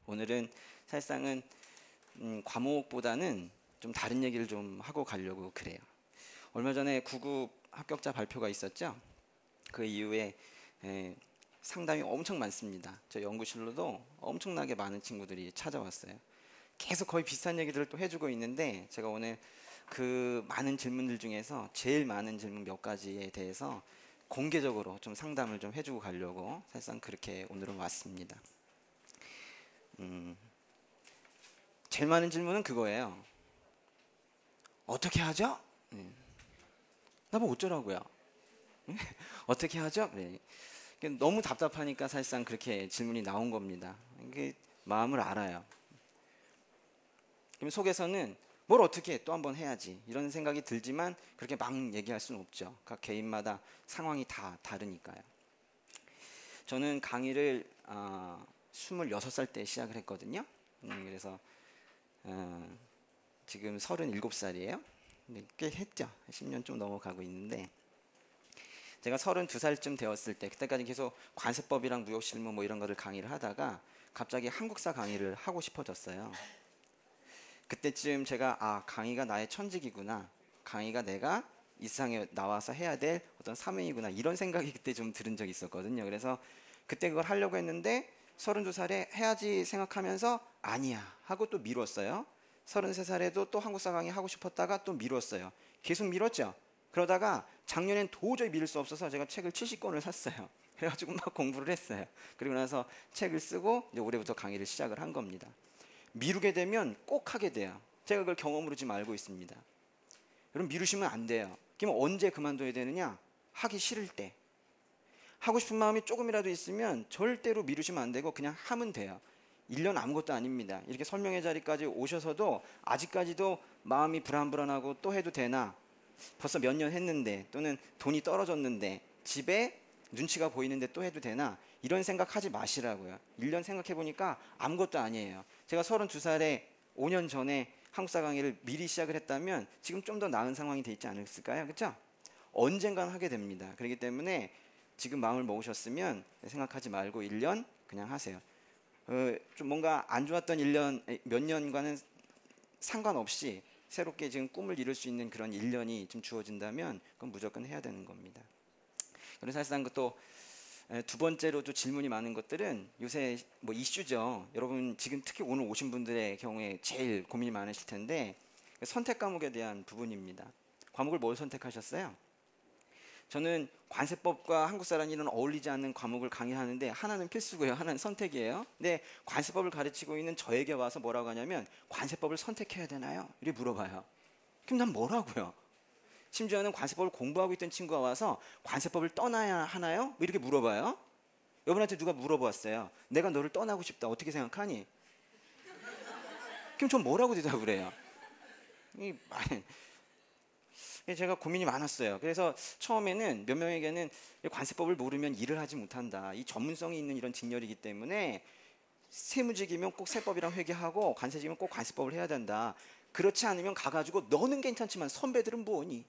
오늘은 사실상은 과목보다는 좀 다른 얘기를 좀 하고 가려고 그래요. 얼마 전에 구급 합격자 발표가 있었죠. 그 이후에 상담이 엄청 많습니다. 저 연구실로도 엄청나게 많은 친구들이 찾아왔어요. 계속 거의 비슷한 얘기들을 또 해주고 있는데, 제가 오늘 그 많은 질문들 중에서 제일 많은 질문 몇 가지에 대해서 공개적으로 좀 상담을 좀 해주고 가려고 사실상 그렇게 오늘은 왔습니다. 제일 많은 질문은 그거예요. 어떻게 하죠? 나보고 어쩌라고요? 어떻게 하죠? 네. 너무 답답하니까 사실상 그렇게 질문이 나온 겁니다. 이게 마음을 알아요. 그럼 속에서는 뭘 어떻게 또 한번 해야지 이런 생각이 들지만 그렇게 막 얘기할 수는 없죠. 각 개인마다 상황이 다 다르니까요. 저는 강의를 26살 때 시작을 했거든요. 그래서 지금 37살이에요. 꽤 했죠. 10년 좀 넘어가고 있는데, 제가 32살쯤 되었을 때, 그때까지 계속 관세법이랑 무역실무 뭐 이런 거를 강의를 하다가 갑자기 한국사 강의를 하고 싶어졌어요. 그때쯤 제가 강의가 나의 천직이구나, 강의가 내가 이 세상에 나와서 해야 될 어떤 사명이구나, 이런 생각이 그때 좀 들은 적이 있었거든요. 그래서 그때 그걸 하려고 했는데 32살에 해야지 생각하면서 아니야 하고 또 미뤘어요. 33살에도 또 한국사 강의 하고 싶었다가 또 미뤘어요. 계속 미뤘죠. 그러다가 작년엔 도저히 미룰 수 없어서 제가 책을 70권을 샀어요. 그래가지고 막 공부를 했어요. 그리고 나서 책을 쓰고 이제 올해부터 강의를 시작을 한 겁니다. 미루게 되면 꼭 하게 돼요. 제가 그걸 경험으로 지금 알고 있습니다. 여러분, 미루시면 안 돼요. 그러면 언제 그만둬야 되느냐? 하기 싫을 때. 하고 싶은 마음이 조금이라도 있으면 절대로 미루시면 안 되고 그냥 하면 돼요. 1년 아무것도 아닙니다. 이렇게 설명회 자리까지 오셔서도 아직까지도 마음이 불안불안하고 또 해도 되나? 벌써 몇 년 했는데, 또는 돈이 떨어졌는데, 집에 눈치가 보이는데 또 해도 되나? 이런 생각하지 마시라고요. 1년 생각해보니까 아무것도 아니에요. 제가 32살에 5년 전에 한국사 강의를 미리 시작을 했다면 지금 좀 더 나은 상황이 돼 있지 않았을까요? 그렇죠? 언젠간 하게 됩니다. 그렇기 때문에 지금 마음을 먹으셨으면 생각하지 말고 1년 그냥 하세요. 좀 뭔가 안 좋았던 1년, 몇 년과는 상관없이 새롭게 지금 꿈을 이룰 수 있는 그런 1년이 좀 주어진다면 그건 무조건 해야 되는 겁니다. 그리고 사실상 또 두 번째로도 질문이 많은 것들은 요새 뭐 이슈죠. 여러분 지금 특히 오늘 오신 분들의 경우에 제일 고민이 많으실 텐데, 선택 과목에 대한 부분입니다. 과목을 뭘 선택하셨어요? 저는 관세법과 한국사랑이는 어울리지 않는 과목을 강의하는데 하나는 필수고요, 하나는 선택이에요. 근데 관세법을 가르치고 있는 저에게 와서 뭐라고 하냐면 관세법을 선택해야 되나요? 이렇게 물어봐요. 그럼 난 뭐라고요? 심지어는 관세법을 공부하고 있던 친구가 와서 관세법을 떠나야 하나요? 뭐 이렇게 물어봐요. 여러분한테 누가 물어보았어요. 내가 너를 떠나고 싶다, 어떻게 생각하니? 그럼 전 뭐라고 대답을 해요? 제가 고민이 많았어요. 그래서 처음에는 몇 명에게는 관세법을 모르면 일을 하지 못한다, 이 전문성이 있는 이런 직렬이기 때문에 세무직이면 꼭 세법이랑 회계하고 관세직이면 꼭 관세법을 해야 된다. 그렇지 않으면 가가지고 너는 괜찮지만 선배들은 뭐니?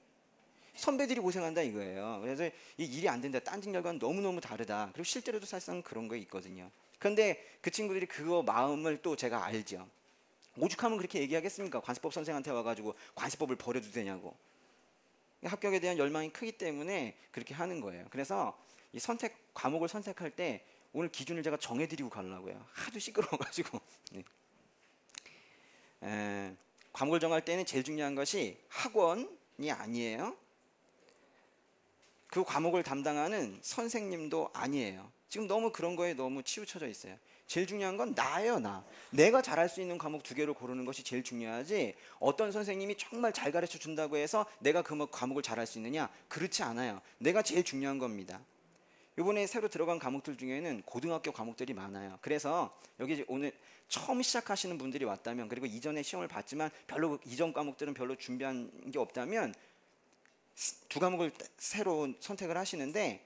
선배들이 고생한다 이거예요. 그래서 이 일이 안 된다, 딴 직렬과는 너무너무 다르다. 그리고 실제로도 사실상 그런 거 있거든요. 그런데 그 친구들이 그거 마음을 또 제가 알죠. 오죽하면 그렇게 얘기하겠습니까? 관세법 선생한테 와가지고 관세법을 버려도 되냐고. 합격에 대한 열망이 크기 때문에 그렇게 하는 거예요. 그래서 이 과목을 선택할 때 오늘 기준을 제가 정해드리고 가려고요. 하도 시끄러워가지고. 과목을 정할 때는 제일 중요한 것이 학원이 아니에요. 그 과목을 담당하는 선생님도 아니에요. 지금 너무 그런 거에 너무 치우쳐져 있어요. 제일 중요한 건 나예요, 나. 내가 잘할 수 있는 과목 2개를 고르는 것이 제일 중요하지, 어떤 선생님이 정말 잘 가르쳐 준다고 해서 내가 그 과목을 잘할 수 있느냐? 그렇지 않아요. 내가 제일 중요한 겁니다. 이번에 새로 들어간 과목들 중에는 고등학교 과목들이 많아요. 그래서 여기 오늘 처음 시작하시는 분들이 왔다면, 그리고 이전에 시험을 봤지만 별로 이전 과목들은 별로 준비한 게 없다면 2과목을 새로 선택을 하시는데,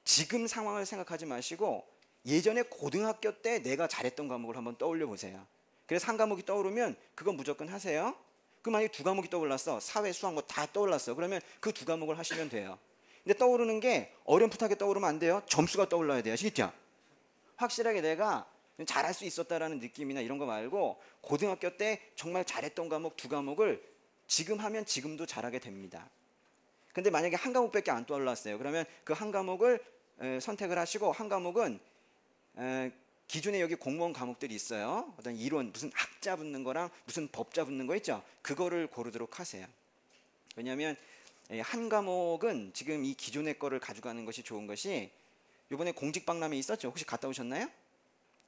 지금 상황을 생각하지 마시고 예전에 고등학교 때 내가 잘했던 과목을 한번 떠올려 보세요. 그래서 1과목이 떠오르면 그건 무조건 하세요. 그 만약에 2과목이 떠올랐어, 사회, 수학 뭐 다 떠올랐어, 그러면 그 2과목을 하시면 돼요. 근데 떠오르는 게 어렴풋하게 떠오르면 안 돼요. 점수가 떠올라야 돼요. 아시겠죠? 확실하게 내가 잘할 수 있었다라는 느낌이나 이런 거 말고 고등학교 때 정말 잘했던 과목 두 과목을 지금 하면 지금도 잘하게 됩니다. 근데 만약에 한 과목밖에 안 떠올랐어요. 그러면 그 한 과목을 선택을 하시고 한 과목은 기존에 여기 공무원 과목들이 있어요. 어떤 이론, 무슨 학자 붙는 거랑 무슨 법자 붙는 거 있죠. 그거를 고르도록 하세요. 왜냐하면 한 과목은 지금 이 기존의 거를 가져가는 것이 좋은 것이 이번에 공직박람회 있었죠. 혹시 갔다 오셨나요?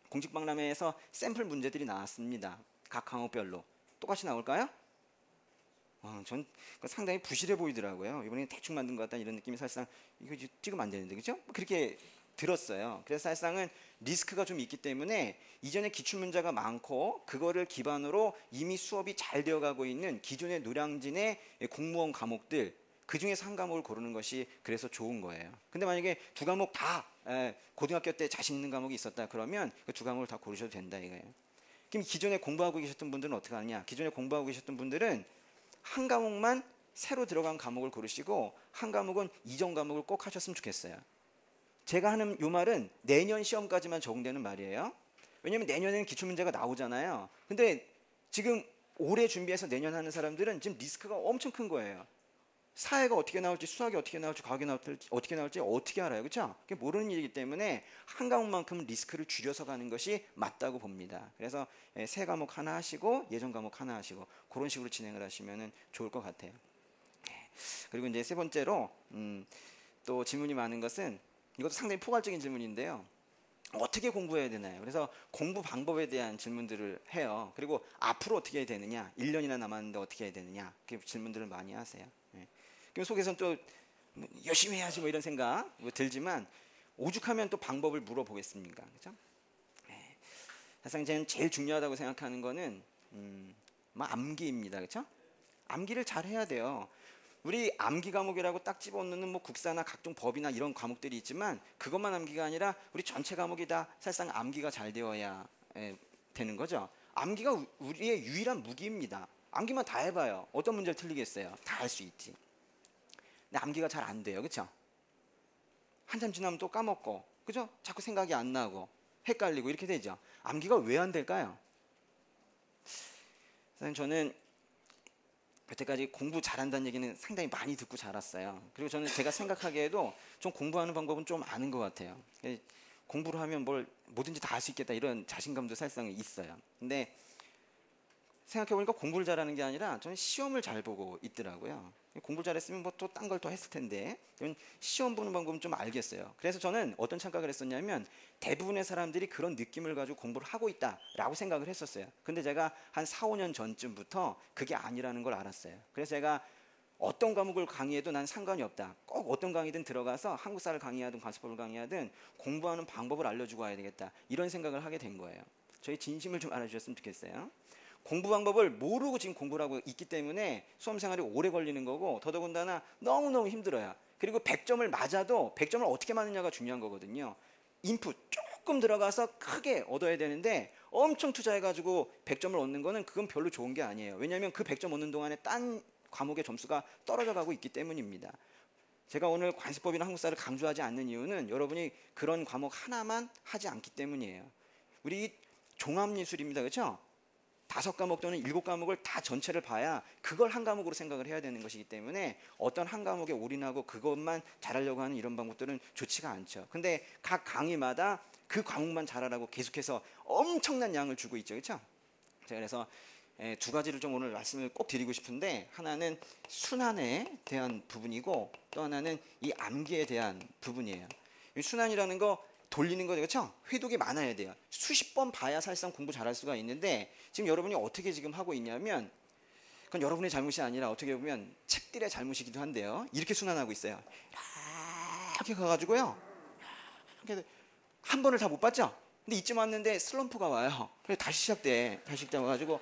공직박람회에서 샘플 문제들이 나왔습니다. 각 과목별로. 똑같이 나올까요? 전 상당히 부실해 보이더라고요. 이번에 대충 만든 것 같다 이런 느낌이 사실상 이거 찍으면 안 되는데 그죠? 그렇게 들었어요. 그래서 사실상은 리스크가 좀 있기 때문에 이전에 기출문제가 많고 그거를 기반으로 이미 수업이 잘 되어가고 있는 기존의 노량진의 공무원 과목들 그 중에서 한 과목을 고르는 것이 그래서 좋은 거예요. 근데 만약에 두 과목 다 고등학교 때 자신 있는 과목이 있었다 그러면 그 두 과목을 다 고르셔도 된다 이거예요. 그럼 기존에 공부하고 계셨던 분들은 어떻게 하느냐? 기존에 공부하고 계셨던 분들은 한 과목만 새로 들어간 과목을 고르시고 한 과목은 이전 과목을 꼭 하셨으면 좋겠어요. 제가 하는 요 말은 내년 시험까지만 적용되는 말이에요. 왜냐하면 내년에는 기출문제가 나오잖아요. 근데 지금 올해 준비해서 내년 하는 사람들은 지금 리스크가 엄청 큰 거예요. 사회가 어떻게 나올지, 수학이 어떻게 나올지, 과학이 어떻게 나올지 어떻게 알아요? 그렇죠? 그게 모르는 일이기 때문에 한 과목만큼 리스크를 줄여서 가는 것이 맞다고 봅니다. 그래서 세 과목 하나 하시고 예전 과목 하나 하시고 그런 식으로 진행을 하시면 좋을 것 같아요. 그리고 이제 세 번째로 또 질문이 많은 것은 이것도 상당히 포괄적인 질문인데요. 어떻게 공부해야 되나요? 그래서 공부 방법에 대한 질문들을 해요. 그리고 앞으로 어떻게 해야 되느냐? 1년이나 남았는데 어떻게 해야 되느냐? 그렇게 질문들을 많이 하세요. 그럼 속에서는 또 열심히 해야지 뭐 이런 생각 들지만 오죽하면 또 방법을 물어보겠습니까? 그렇죠? 사실 저는 제일 중요하다고 생각하는 거는 암기입니다. 그렇죠? 암기를 잘 해야 돼요. 우리 암기 과목이라고 딱 집어넣는 뭐 국사나 각종 법이나 이런 과목들이 있지만 그것만 암기가 아니라 우리 전체 과목이 다 사실상 암기가 잘 되어야 되는 거죠. 암기가 우리의 유일한 무기입니다. 암기만 다 해봐요. 어떤 문제를 틀리겠어요? 다 할 수 있지. 근데 암기가 잘 안 돼요. 그렇죠? 한참 지나면 또 까먹고 그죠? 자꾸 생각이 안 나고 헷갈리고 이렇게 되죠. 암기가 왜 안 될까요? 저는 여태까지 공부 잘한다는 얘기는 상당히 많이 듣고 자랐어요. 그리고 저는 제가 생각하기에도 좀 공부하는 방법은 좀 아는 것 같아요. 공부를 하면 뭐든지 다 할 수 있겠다 이런 자신감도 사실상 있어요. 근데 생각해보니까 공부를 잘하는 게 아니라 저는 시험을 잘 보고 있더라고요. 공부를 잘했으면 뭐 또 딴 걸 더 했을 텐데 시험 보는 방법은 좀 알겠어요. 그래서 저는 어떤 착각을 했었냐면 대부분의 사람들이 그런 느낌을 가지고 공부를 하고 있다라고 생각을 했었어요. 근데 제가 한 4, 5년 전쯤부터 그게 아니라는 걸 알았어요. 그래서 제가 어떤 과목을 강의해도 난 상관이 없다. 꼭 어떤 강의든 들어가서 한국사를 강의하든 관습법을 강의하든 공부하는 방법을 알려주고 와야 되겠다. 이런 생각을 하게 된 거예요. 저희 진심을 좀 알아주셨으면 좋겠어요. 공부 방법을 모르고 지금 공부를 하고 있기 때문에 수험생활이 오래 걸리는 거고 더더군다나 너무너무 힘들어요. 그리고 100점을 맞아도 100점을 어떻게 맞느냐가 중요한 거거든요. 인풋 조금 들어가서 크게 얻어야 되는데 엄청 투자해가지고 100점을 얻는 거는 그건 별로 좋은 게 아니에요. 왜냐하면 그 100점 얻는 동안에 딴 과목의 점수가 떨어져 가고 있기 때문입니다. 제가 오늘 관습법이나 한국사를 강조하지 않는 이유는 여러분이 그런 과목 하나만 하지 않기 때문이에요. 우리 종합예술입니다. 그렇죠? 5과목 또는 7과목을 다 전체를 봐야 그걸 한 과목으로 생각을 해야 되는 것이기 때문에 어떤 한 과목에 올인하고 그것만 잘하려고 하는 이런 방법들은 좋지가 않죠. 근데 각 강의마다 그 과목만 잘하라고 계속해서 엄청난 양을 주고 있죠. 그렇죠? 제가 그래서 두 가지를 좀 오늘 말씀을 꼭 드리고 싶은데 하나는 순환에 대한 부분이고 또 하나는 이 암기에 대한 부분이에요. 이 순환이라는 거 돌리는 거죠. 그렇죠? 회독이 많아야 돼요. 수십 번 봐야 사실상 공부 잘할 수가 있는데 지금 여러분이 어떻게 지금 하고 있냐면 그건 여러분의 잘못이 아니라 어떻게 보면 책들의 잘못이기도 한데요. 이렇게 순환하고 있어요. 이렇게 가가지고요. 이렇게 한 번을 다 못 봤죠? 근데 이쯤 왔는데 슬럼프가 와요. 그래서 다시 시작돼. 다시 시작해가지고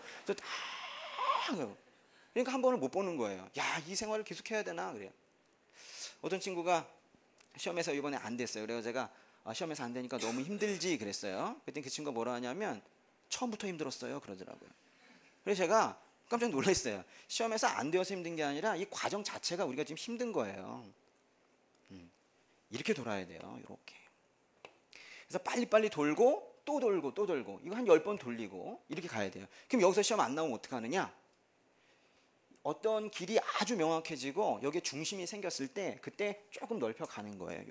그러니까 한 번을 못 보는 거예요. 야, 이 생활을 계속 해야 되나? 그래요. 어떤 친구가 시험에서 이번에 안 됐어요. 그래서 제가 시험에서 안 되니까 너무 힘들지 그랬어요. 그랬더니 그 친구가 뭐라 하냐면 처음부터 힘들었어요 그러더라고요. 그래서 제가 깜짝 놀랐어요. 시험에서 안 되어서 힘든 게 아니라 이 과정 자체가 우리가 지금 힘든 거예요. 이렇게 돌아야 돼요. 이렇게. 그래서 빨리빨리 돌고 또 돌고 또 돌고 이거 한 10번 돌리고 이렇게 가야 돼요. 그럼 여기서 시험 안 나오면 어떡하느냐? 어떤 길이 아주 명확해지고 여기에 중심이 생겼을 때 그때 조금 넓혀가는 거예요.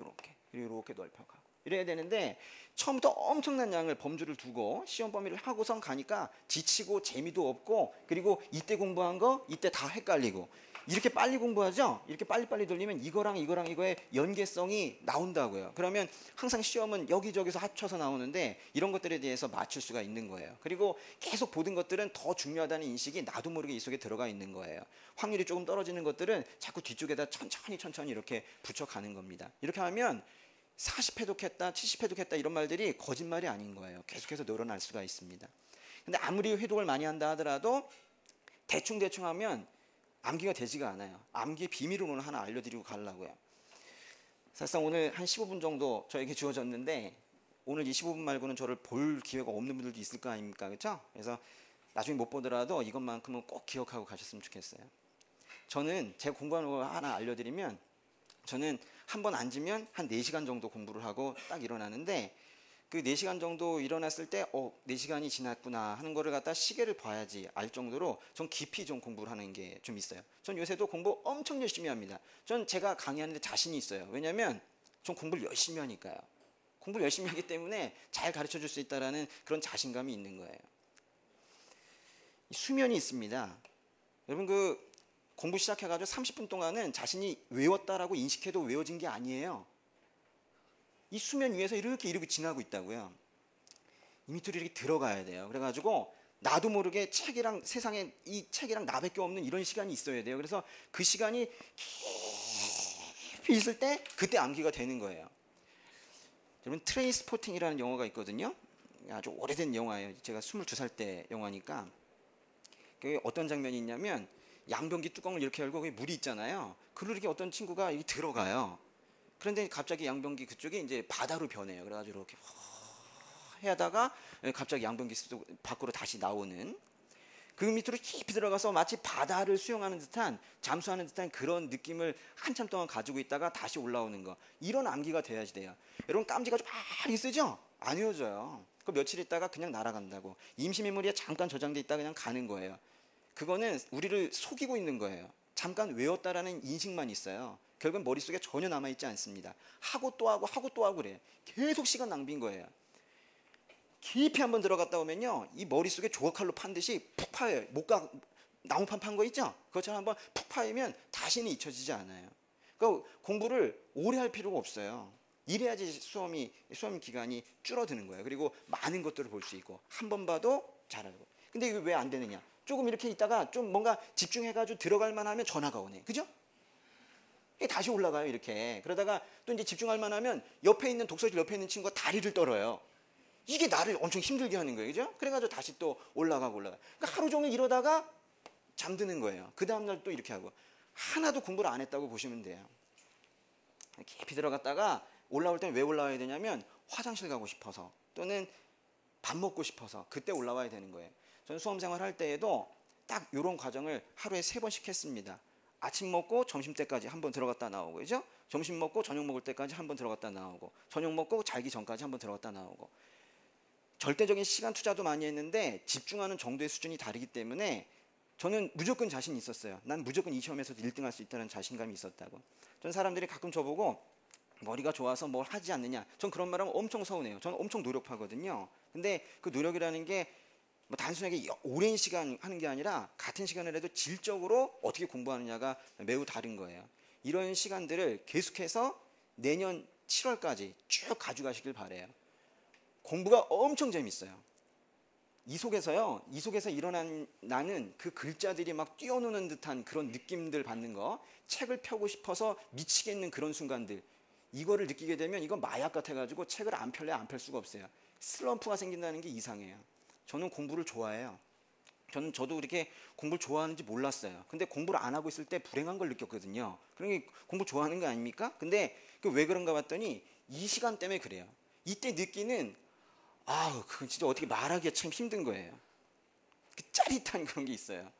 이렇게 넓혀가. 이래야 되는데 처음부터 엄청난 양을 범주를 두고 시험 범위를 하고선 가니까 지치고 재미도 없고 그리고 이때 공부한 거 이때 다 헷갈리고 이렇게 빨리 공부하죠? 이렇게 빨리빨리 돌리면 이거랑 이거의 연계성이 나온다고요. 그러면 항상 시험은 여기저기서 합쳐서 나오는데 이런 것들에 대해서 맞출 수가 있는 거예요. 그리고 계속 보던 것들은 더 중요하다는 인식이 나도 모르게 이 속에 들어가 있는 거예요. 확률이 조금 떨어지는 것들은 자꾸 뒤쪽에다 천천히 이렇게 붙여가는 겁니다. 이렇게 하면 40회독했다, 70회독했다 이런 말들이 거짓말이 아닌 거예요. 계속해서 늘어날 수가 있습니다. 근데 아무리 회독을 많이 한다 하더라도 대충 하면 암기가 되지가 않아요. 암기의 비밀을 오늘 하나 알려드리고 가려고요. 사실상 오늘 한 15분 정도 저에게 주어졌는데 오늘 이 15분 말고는 저를 볼 기회가 없는 분들도 있을 거 아닙니까? 그렇죠? 그래서 나중에 못 보더라도 이것만큼은 꼭 기억하고 가셨으면 좋겠어요. 저는 제가 공부하는 거 하나 알려드리면 저는 한 번 앉으면 한 4시간 정도 공부를 하고 딱 일어나는데 그 4시간 정도 일어났을 때 4시간이 지났구나 하는 거를 갖다 시계를 봐야지 알 정도로 좀 깊이 좀 공부를 하는 게 좀 있어요. 전 요새도 공부 엄청 열심히 합니다. 전 제가 강의하는데 자신이 있어요. 왜냐하면 전 공부를 열심히 하니까요. 공부를 열심히 하기 때문에 잘 가르쳐 줄 수 있다는 그런 자신감이 있는 거예요. 수면이 있습니다. 여러분 공부 시작해가지고 30분 동안은 자신이 외웠다라고 인식해도 외워진 게 아니에요. 이 수면 위에서 이렇게 지나고 있다고요. 이 밑으로 이렇게 들어가야 돼요. 그래가지고 나도 모르게 세상에 이 책이랑 나밖에 없는 이런 시간이 있어야 돼요. 그래서 그 시간이 깊이 있을 때 그때 암기가 되는 거예요. 여러분 트레인스포팅이라는 영화가 있거든요. 아주 오래된 영화예요. 제가 22살 때 영화니까. 그게 어떤 장면이 있냐면 양변기 뚜껑을 이렇게 열고 거기 물이 있잖아요. 그렇게 어떤 친구가 이렇게 들어가요. 그런데 갑자기 양변기 그쪽이 이제 바다로 변해요. 그래가지고 이렇게 하다가 갑자기 양변기 밖으로 다시 나오는 그 밑으로 깊이 들어가서 마치 바다를 수영하는 듯한 잠수하는 듯한 그런 느낌을 한참 동안 가지고 있다가 다시 올라오는 거. 이런 암기가 돼야지 돼요. 여러분 깜지가 좀 많이 쓰죠? 안 외워져요. 그 며칠 있다가 그냥 날아간다고. 임시 메모리에 잠깐 저장돼 있다가 그냥 가는 거예요. 그거는 우리를 속이고 있는 거예요. 잠깐 외웠다라는 인식만 있어요. 결국은 머릿속에 전혀 남아있지 않습니다. 하고 또 하고 그래요. 계속 시간 낭비인 거예요. 깊이 한번 들어갔다 오면요. 이 머릿속에 조각칼로 판 듯이 푹 파여요. 나무판 판 거 있죠? 그것처럼 한번 푹 파이면 다시는 잊혀지지 않아요. 그러니까 공부를 오래 할 필요가 없어요. 이래야지 수험 기간이 줄어드는 거예요. 그리고 많은 것들을 볼 수 있고 한 번 봐도 잘하고. 근데 이게 왜 안 되느냐? 조금 이렇게 있다가 좀 뭔가 집중해가지고 들어갈 만하면 전화가 오네. 그죠? 다시 올라가요 이렇게. 그러다가 또 이제 집중할 만하면 옆에 있는 독서실 옆에 있는 친구가 다리를 떨어요. 이게 나를 엄청 힘들게 하는 거예요. 그죠? 그래가지고 다시 또 올라가고. 그러니까 하루 종일 이러다가 잠드는 거예요. 그 다음날 또 이렇게 하고. 하나도 공부를 안 했다고 보시면 돼요. 깊이 들어갔다가 올라올 때는 왜 올라와야 되냐면 화장실 가고 싶어서 또는 밥 먹고 싶어서 그때 올라와야 되는 거예요. 저는 수험생활 할 때에도 딱 이런 과정을 하루에 3번씩 했습니다. 아침 먹고 점심 때까지 한번 들어갔다 나오고, 그죠? 점심 먹고 저녁 먹을 때까지 한번 들어갔다 나오고, 저녁 먹고 자기 전까지 한번 들어갔다 나오고. 절대적인 시간 투자도 많이 했는데 집중하는 정도의 수준이 다르기 때문에 저는 무조건 자신이 있었어요. 난 무조건 이 시험에서도 1등 할 수 있다는 자신감이 있었다고. 전 사람들이 가끔 저보고 머리가 좋아서 뭘 하지 않느냐. 전 그런 말하면 엄청 서운해요. 저는 엄청 노력하거든요. 근데 그 노력이라는 게 뭐 단순하게 오랜 시간 하는 게 아니라 같은 시간을 해도 질적으로 어떻게 공부하느냐가 매우 다른 거예요. 이런 시간들을 계속해서 내년 7월까지 쭉 가져가시길 바래요. 공부가 엄청 재밌어요. 이 속에서 일어나는 그 글자들이 막 뛰어노는 듯한 그런 느낌들 받는 거, 책을 펴고 싶어서 미치겠는 그런 순간들, 이거를 느끼게 되면 이건 마약 같아가지고 책을 안 펼 수가 없어요. 슬럼프가 생긴다는 게 이상해요. 저는 공부를 좋아해요. 저도 그렇게 공부를 좋아하는지 몰랐어요. 근데 공부를 안 하고 있을 때 불행한 걸 느꼈거든요. 그러니까 공부 좋아하는 거 아닙니까? 근데 왜 그런가 봤더니 이 시간 때문에 그래요. 이때 느끼는 그건 진짜 어떻게 말하기가 참 힘든 거예요. 그 짜릿한 그런 게 있어요.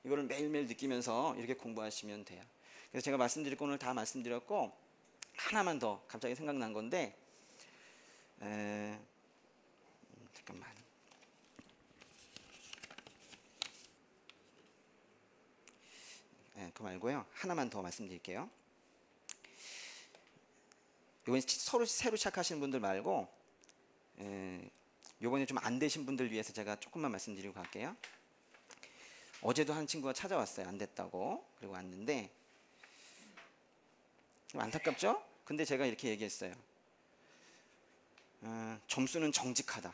이거를 매일매일 느끼면서 이렇게 공부하시면 돼요. 그래서 제가 말씀드릴 거 오늘 다 말씀드렸고 하나만 더 갑자기 생각난 건데 잠깐만. 그거 말고요. 하나만 더 말씀드릴게요. 이번에 새로 시작하시는 분들 말고 요번에 좀 안 되신 분들 위해서 제가 조금만 말씀드리고 갈게요. 어제도 한 친구가 찾아왔어요. 안 됐다고. 그리고 왔는데 좀 안타깝죠? 근데 제가 이렇게 얘기했어요. 점수는 정직하다.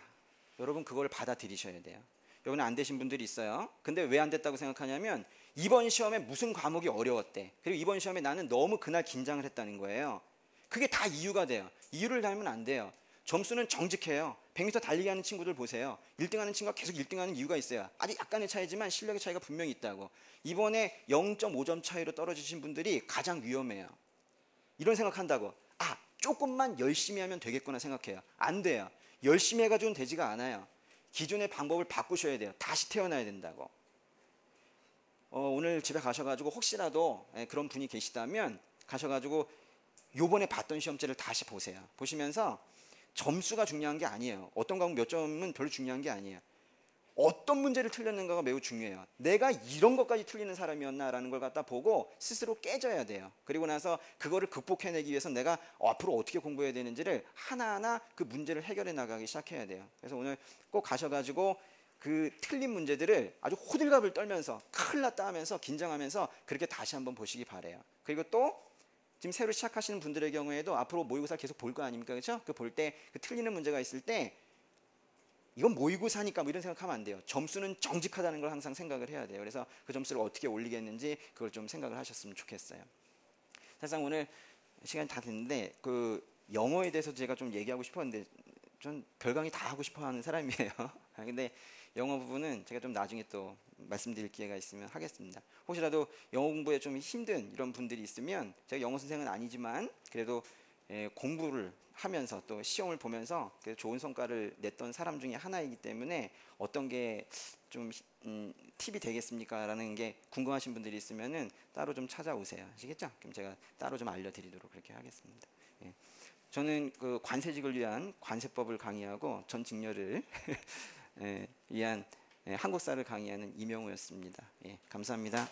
여러분 그걸 받아들이셔야 돼요. 요번에 안 되신 분들이 있어요. 근데 왜 안 됐다고 생각하냐면 이번 시험에 무슨 과목이 어려웠대. 그리고 이번 시험에 나는 너무 그날 긴장을 했다는 거예요. 그게 다 이유가 돼요. 이유를 달면 안 돼요. 점수는 정직해요. 100m 달리기 하는 친구들 보세요. 1등 하는 친구가 계속 1등 하는 이유가 있어요. 아주 약간의 차이지만 실력의 차이가 분명히 있다고. 이번에 0.5점 차이로 떨어지신 분들이 가장 위험해요. 이런 생각한다고. 조금만 열심히 하면 되겠구나 생각해요. 안 돼요. 열심히 해가지고는 되지가 않아요. 기존의 방법을 바꾸셔야 돼요. 다시 태어나야 된다고. 오늘 집에 가셔가지고 혹시라도 그런 분이 계시다면 가셔가지고 요번에 봤던 시험지를 다시 보세요. 보시면서 점수가 중요한 게 아니에요. 어떤 과목 몇 점은 별로 중요한 게 아니에요. 어떤 문제를 틀렸는가가 매우 중요해요. 내가 이런 것까지 틀리는 사람이었나라는 걸 갖다 보고 스스로 깨져야 돼요. 그리고 나서 그거를 극복해내기 위해서 내가 앞으로 어떻게 공부해야 되는지를 하나하나 그 문제를 해결해 나가기 시작해야 돼요. 그래서 오늘 꼭 가셔가지고 그 틀린 문제들을 아주 호들갑을 떨면서 큰일 났다 하면서 긴장하면서 그렇게 다시 한번 보시기 바래요. 그리고 또 지금 새로 시작하시는 분들의 경우에도 앞으로 모의고사 계속 볼 거 아닙니까? 그렇죠? 그 볼 때 그 틀리는 문제가 있을 때 이건 모의고사니까 뭐 이런 생각하면 안 돼요. 점수는 정직하다는 걸 항상 생각을 해야 돼요. 그래서 그 점수를 어떻게 올리겠는지 그걸 좀 생각을 하셨으면 좋겠어요. 사실상 오늘 시간이 다 됐는데 그 영어에 대해서 제가 좀 얘기하고 싶었는데 전 별강의 다 하고 싶어 하는 사람이에요. 근데 영어 부분은 제가 좀 나중에 또 말씀드릴 기회가 있으면 하겠습니다. 혹시라도 영어 공부에 좀 힘든 이런 분들이 있으면 제가 영어 선생은 아니지만 그래도 공부를 하면서 또 시험을 보면서 좋은 성과를 냈던 사람 중에 하나이기 때문에 어떤 게 좀 팁이 되겠습니까? 라는 게 궁금하신 분들이 있으면은 따로 좀 찾아오세요. 아시겠죠? 그럼 제가 따로 좀 알려드리도록 그렇게 하겠습니다. 저는 그 관세직을 위한 관세법을 강의하고 전 직녀를 위한 한국사를 강의하는 이명우였습니다. 감사합니다.